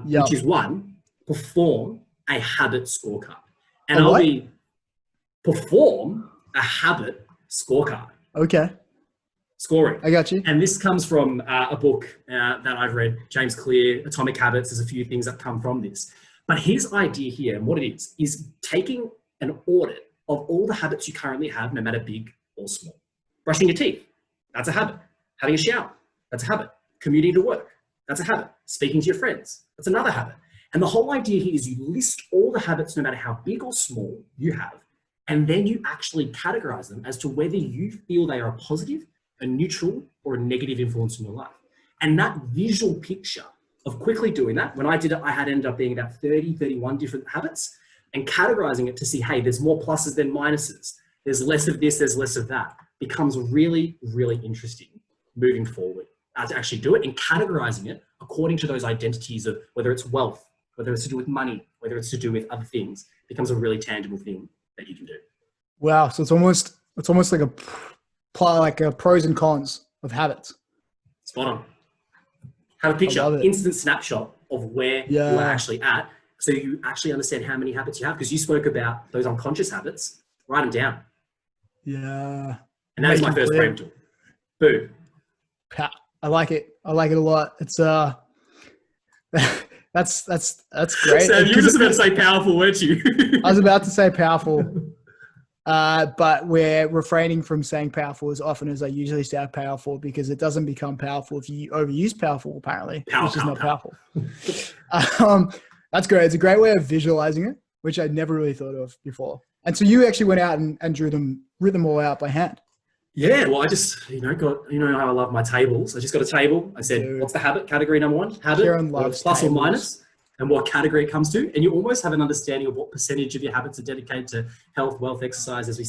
which is one, perform a habit scorecard. And A I'll what? be perform a habit scorecard. Okay. Scoring. I got you. And this comes from a book that I've read, James Clear, Atomic Habits. There's a few things that come from this. But his idea here, and what it is taking an audit of all the habits you currently have, no matter big or small. Brushing your teeth, that's a habit. Having a shower, that's a habit. Commuting to work, that's a habit. Speaking to your friends, that's another habit. And the whole idea here is you list all the habits, no matter how big or small you have, and then you actually categorize them as to whether you feel they are a positive, a neutral, or a negative influence in your life. And that visual picture of quickly doing that, when I did it, I had ended up being about 30, 31 different habits, and categorizing it to see, hey, there's more pluses than minuses. There's less of this, there's less of that. Becomes really, really interesting moving forward to actually do it, and categorizing it according to those identities of whether it's wealth, whether it's to do with money, whether it's to do with other things, becomes a really tangible thing that you can do. Wow. So it's almost like a pros and cons of habits. Spot on. Have a picture, instant snapshot of where you're actually at, so you actually understand how many habits you have, because you spoke about those unconscious habits. Write them down. Yeah. And that is my first brain tool. Boom. I like it. I like it a lot. It's that's great. Sam, you were just about to say powerful, weren't you? I was about to say powerful, but we're refraining from saying powerful as often as I usually say powerful, because it doesn't become powerful if you overuse powerful, apparently, which is not powerful. That's great. It's a great way of visualizing it, which I'd never really thought of before. And so you actually went out and wrote them all out by hand. Yeah, well, I just, how I love my tables. I just got a table. I said, what's the habit? Category number one, habit, plus or minus, and what category it comes to. And you almost have an understanding of what percentage of your habits are dedicated to health, wealth, exercise, as we